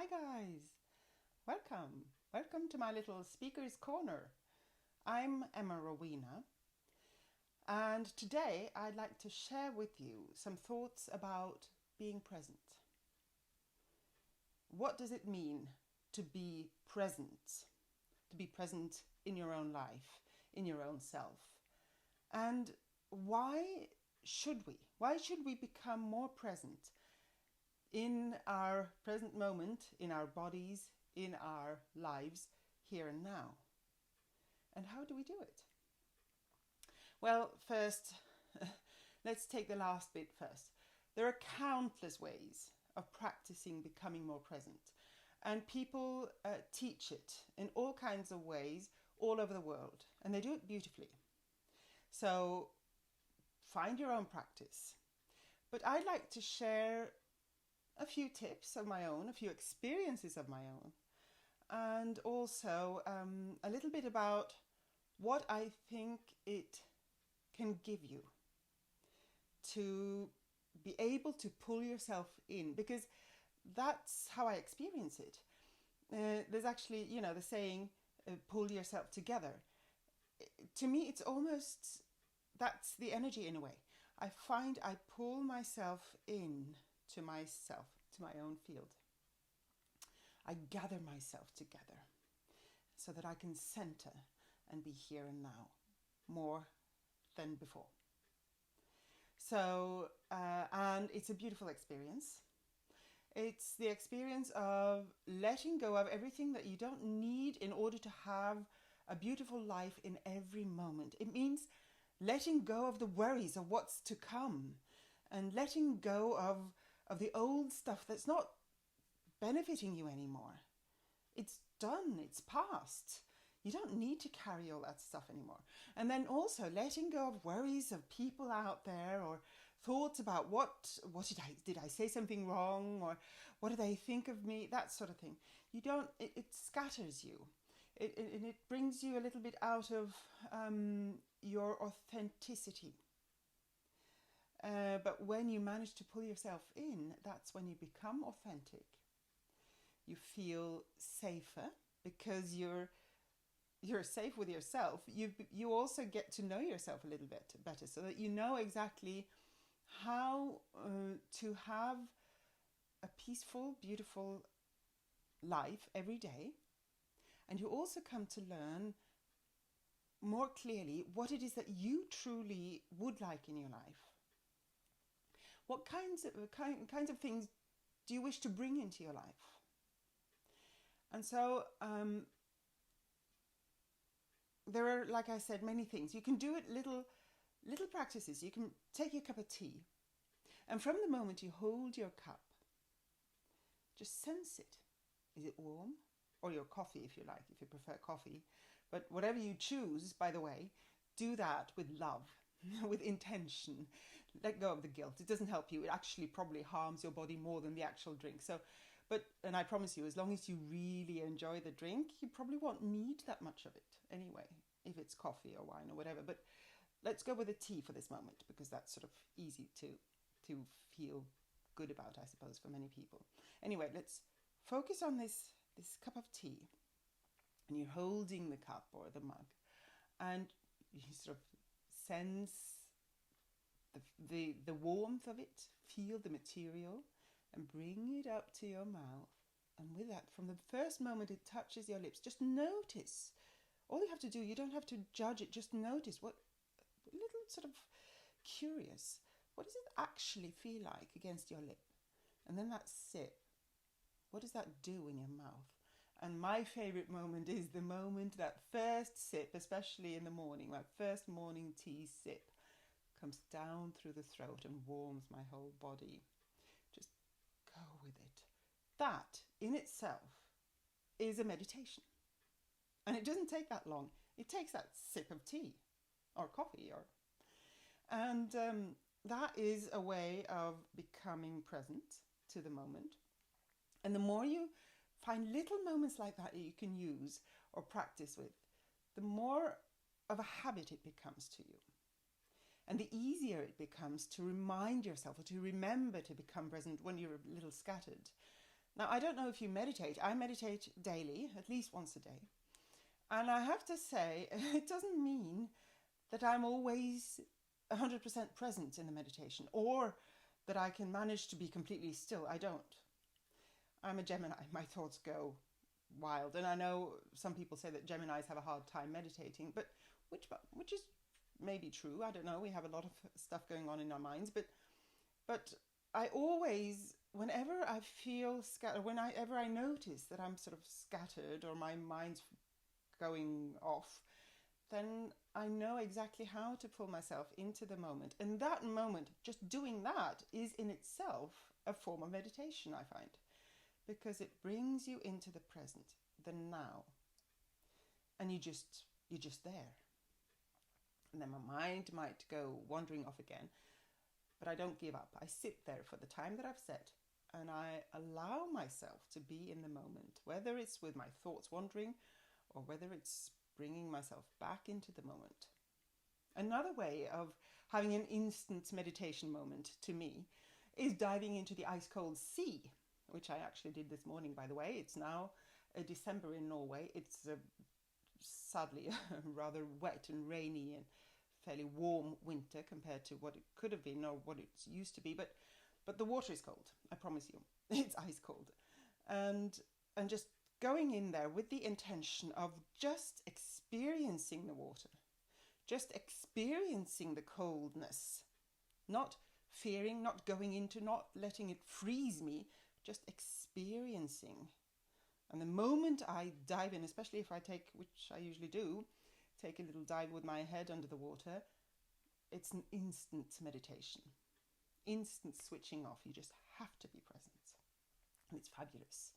Hi guys, welcome to my little speaker's corner. I'm Emma Rowena, and today I'd like to share with you some thoughts about being present. What does it mean to be present? To be present in your own life, in your own self? And why should we? Why should we become more present in our present moment, in our bodies, in our lives, here and now? And how do we do it? Well, first, let's take the last bit first. There are countless ways of practicing becoming more present, and people teach it in all kinds of ways all over the world, and they do it beautifully. So find your own practice. But I'd like to share a few tips of my own, a few experiences of my own, and also a little bit about what I think it can give you to be able to pull yourself in, because that's how I experience it. There's actually, the saying, pull yourself together. To me, it's almost, that's the energy in a way. I find I pull myself in to myself, to my own field. I gather myself together so that I can center and be here and now more than before. So, and it's a beautiful experience. It's the experience of letting go of everything that you don't need in order to have a beautiful life in every moment. It means letting go of the worries of what's to come and letting go of the old stuff that's not benefiting you anymore. It's done, it's past. You don't need to carry all that stuff anymore. And then also letting go of worries of people out there, or thoughts about what did I say something wrong, or what do they think of me, that sort of thing. You don't, it scatters you. It brings you a little bit out of your authenticity. But when you manage to pull yourself in, that's when you become authentic. You feel safer because you're safe with yourself. You also get to know yourself a little bit better, so that you know exactly how to have a peaceful, beautiful life every day. And you also come to learn more clearly what it is that you truly would like in your life. What kinds of things do you wish to bring into your life? And so there are, like I said, many things. You can do it, little practices. You can take your cup of tea, and from the moment you hold your cup, just sense it. Is it warm? Or your coffee, if you like, if you prefer coffee. But whatever you choose, by the way, do that with love, with intention. Let go of the guilt. It doesn't help you. It actually probably harms your body more than the actual drink. And I promise you, as long as you really enjoy the drink, you probably won't need that much of it anyway, if it's coffee or wine or whatever. But let's go with the tea for this moment, because that's sort of easy to feel good about, I suppose, for many people. Anyway, let's focus on this cup of tea, and you're holding the cup or the mug, and you sort of sense the warmth of it, feel the material, and bring it up to your mouth. And with that, from the first moment it touches your lips, just notice. All you have to do, you don't have to judge it, just notice what, a little sort of curious, what does it actually feel like against your lip? And then that sip, what does that do in your mouth? And my favourite moment is the moment that first sip, especially in the morning, my first morning tea sip, comes down through the throat and warms my whole body. Just go with it. That in itself is a meditation. And it doesn't take that long. It takes that sip of tea or coffee, and that is a way of becoming present to the moment. And the more you find little moments like that you can use or practice with, the more of a habit it becomes to you. And the easier it becomes to remind yourself, or to remember to become present when you're a little scattered. Now, I don't know if you meditate. I meditate daily, at least once a day. And I have to say, it doesn't mean that I'm always 100% present in the meditation or that I can manage to be completely still. I don't. I'm a Gemini. My thoughts go wild. And I know some people say that Geminis have a hard time meditating, but which is maybe true. I don't know. We have a lot of stuff going on in our minds, but I always, whenever I feel scattered, whenever I notice that I'm sort of scattered or my mind's going off, then I know exactly how to pull myself into the moment. And that moment, just doing that is in itself a form of meditation, I find, because it brings you into the present, the now, and you're just there. And then my mind might go wandering off again, but I don't give up. I sit there for the time that I've set, and I allow myself to be in the moment, whether it's with my thoughts wandering or whether it's bringing myself back into the moment. Another way of having an instant meditation moment, to me, is diving into the ice cold sea, which I actually did this morning, by the way. It's now December in Norway. It's sadly rather wet and rainy and fairly warm winter compared to what it could have been or what it's used to be. But the water is cold, I promise you. It's ice cold. And just going in there with the intention of just experiencing the water, just experiencing the coldness, not fearing, not going into, not letting it freeze me, just experiencing. And the moment I dive in, especially if I take, which I usually do, take a little dive with my head under the water, it's an instant meditation, instant switching off. You just have to be present. And it's fabulous.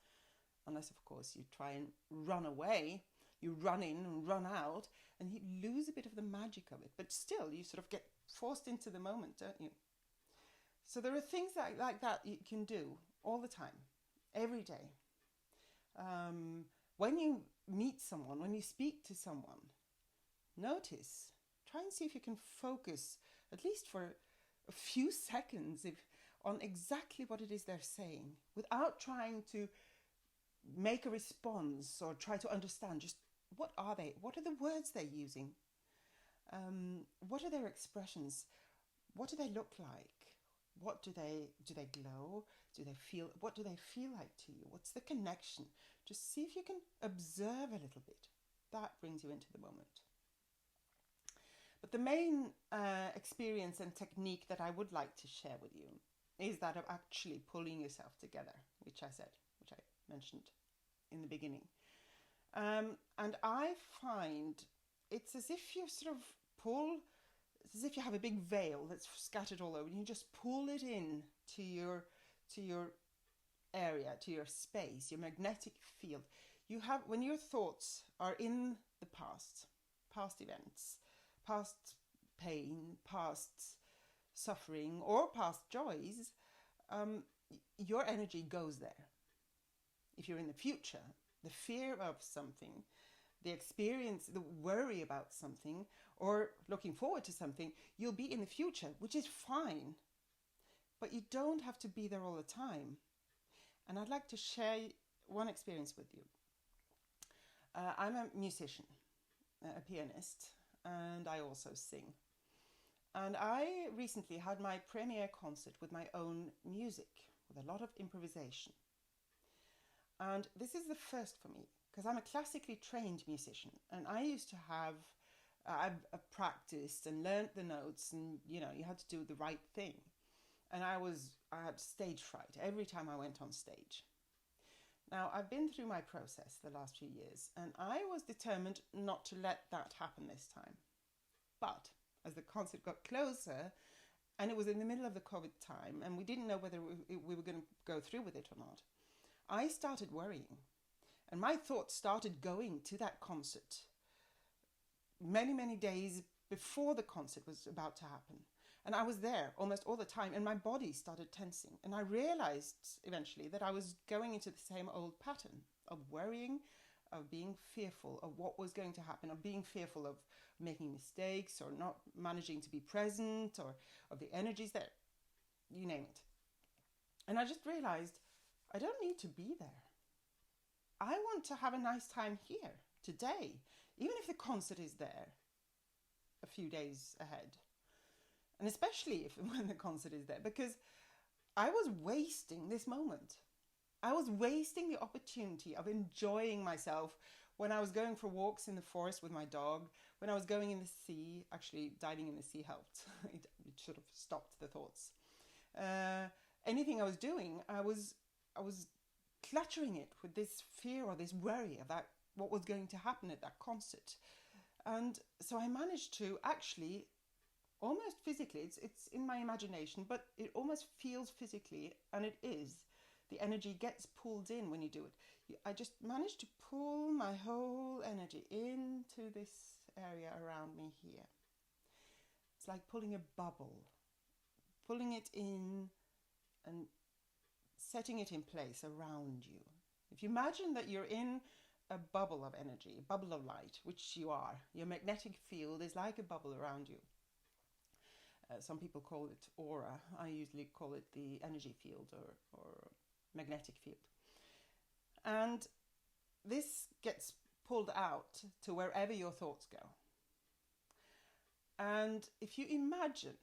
Unless, of course, you try and run away, you run in and run out, and you lose a bit of the magic of it. But still, you sort of get forced into the moment, don't you? So there are things like that you can do all the time, every day. When you meet someone, when you speak to someone, notice, try and see if you can focus, at least for a few seconds, on exactly what it is they're saying, without trying to make a response or try to understand. Just what are they? What are the words they're using? What are their expressions? What do they look like? What do they glow? Do they feel? What do they feel like to you? What's the connection? Just see if you can observe a little bit. That brings you into the moment. But the main experience and technique that I would like to share with you is that of actually pulling yourself together, which I mentioned in the beginning. And I find it's as if you sort of it's as if you have a big veil that's scattered all over, and you just pull it in to your area, to your space, your magnetic field. You have, when your thoughts are in the past events, past pain, past suffering, or past joys, your energy goes there. If you're in the future, the fear of something, the experience, the worry about something, or looking forward to something, you'll be in the future, which is fine. But you don't have to be there all the time. And I'd like to share one experience with you. I'm a musician, a pianist, and I also sing. And I recently had my premiere concert with my own music, with a lot of improvisation. And this is the first for me, because I'm a classically trained musician, and I used to have, I've practiced and learnt the notes, and you had to do the right thing. And I had stage fright every time I went on stage. Now, I've been through my process the last few years, and I was determined not to let that happen this time. But as the concert got closer, and it was in the middle of the COVID time, and we didn't know whether we were going to go through with it or not, I started worrying. And my thoughts started going to that concert many, many days before the concert was about to happen. And I was there almost all the time, and my body started tensing. And I realized eventually that I was going into the same old pattern of worrying, of being fearful of what was going to happen, of being fearful of making mistakes or not managing to be present, or of the energies that, you name it. And I just realized I don't need to be there. I want to have a nice time here, today, even if the concert is there a few days ahead. And especially if when the concert is there, because I was wasting this moment. I was wasting the opportunity of enjoying myself when I was going for walks in the forest with my dog, when I was going in the sea. Actually, diving in the sea helped. It sort of stopped the thoughts. Anything I was doing, I was cluttering it with this fear or this worry about what was going to happen at that concert. And so I managed to actually, almost physically, it's in my imagination, but it almost feels physically, and it is. The energy gets pulled in when you do it. I just managed to pull my whole energy into this area around me here. It's like pulling a bubble, pulling it in and setting it in place around you. If you imagine that you're in a bubble of energy, a bubble of light, which you are, your magnetic field is like a bubble around you. Some people call it aura. I usually call it the energy field or magnetic field. And this gets pulled out to wherever your thoughts go. And if you imagine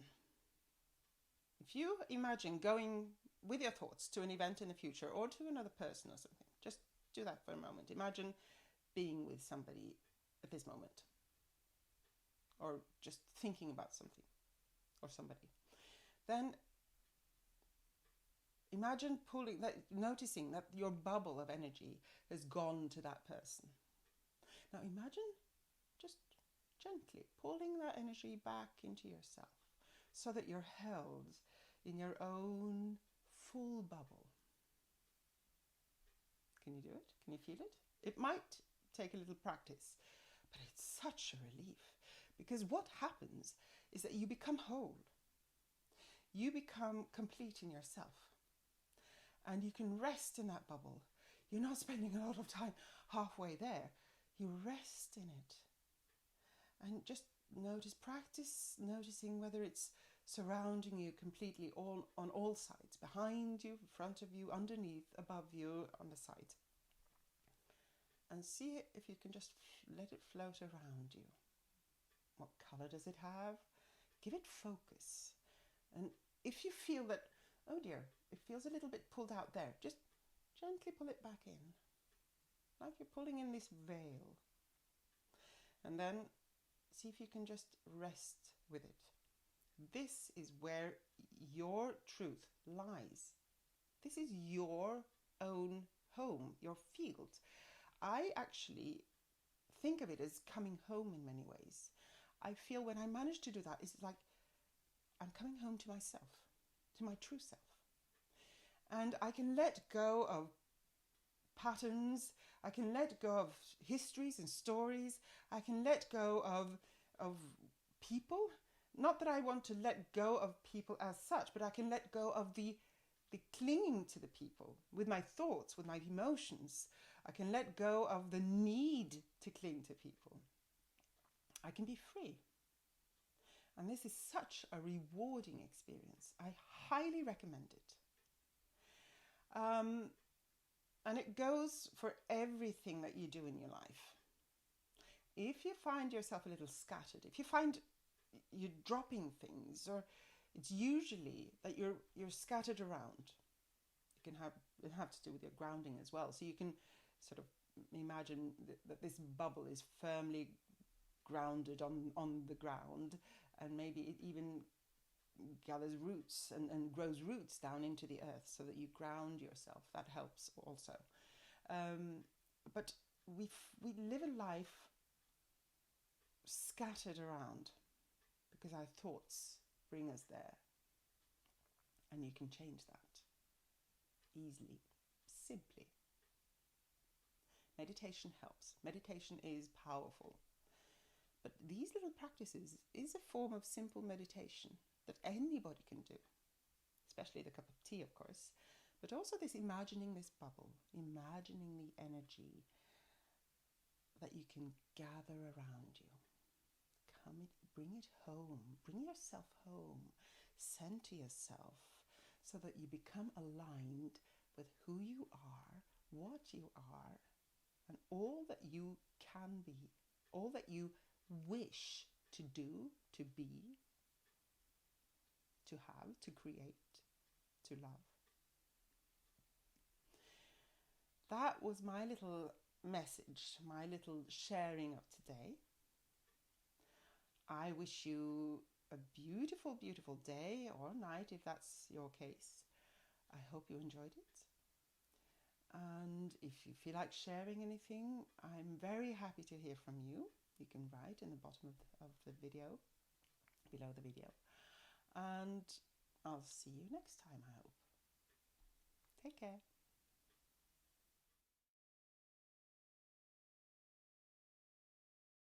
going with your thoughts to an event in the future or to another person or something, just do that for a moment. Imagine being with somebody at this moment, or just thinking about something or somebody. Then imagine noticing that your bubble of energy has gone to that person. Now imagine just gently pulling that energy back into yourself so that you're held in your own full bubble. Can you do it? Can you feel it? It might take a little practice, but it's such a relief, because what happens is that you become whole. You become complete in yourself, and you can rest in that bubble. You're not spending a lot of time halfway there. You rest in it, and just practice noticing whether it's surrounding you completely on all sides, behind you, in front of you, underneath, above you, on the side. And see if you can just let it float around you. What color does it have? Give it focus. And if you feel that, oh dear, it feels a little bit pulled out there, just gently pull it back in, like you're pulling in this veil. And then see if you can just rest with it. This is where your truth lies. This is your own home, your field. I actually think of it as coming home in many ways. I feel when I manage to do that, it's like I'm coming home to myself, to my true self. And I can let go of patterns. I can let go of histories and stories. I can let go of people. Not that I want to let go of people as such, but I can let go of the clinging to the people with my thoughts, with my emotions. I can let go of the need to cling to people. I can be free. And this is such a rewarding experience. I highly recommend it. And it goes for everything that you do in your life. If you find yourself a little scattered, if you find you're dropping things, or it's usually that you're scattered around. It have to do with your grounding as well. So you can sort of imagine that this bubble is firmly grounded on the ground, and maybe it even gathers roots and grows roots down into the earth so that you ground yourself. That helps also. But we live a life scattered around because our thoughts bring us there. And you can change that easily, simply. Meditation helps. Meditation is powerful. But these little practices is a form of simple meditation that anybody can do, especially the cup of tea, of course, but also this imagining this bubble, imagining the energy that you can gather around you. Bring it home, bring yourself home, center yourself so that you become aligned with who you are, what you are, and all that you can be, all that you wish to do, to be, to have, to create, to love. That was my little message, my little sharing of today. I wish you a beautiful, beautiful day or night if that's your case. I hope you enjoyed it. And if you feel like sharing anything, I'm very happy to hear from you. You can write in the bottom of the video, below the video. And I'll see you next time, I hope. Take care.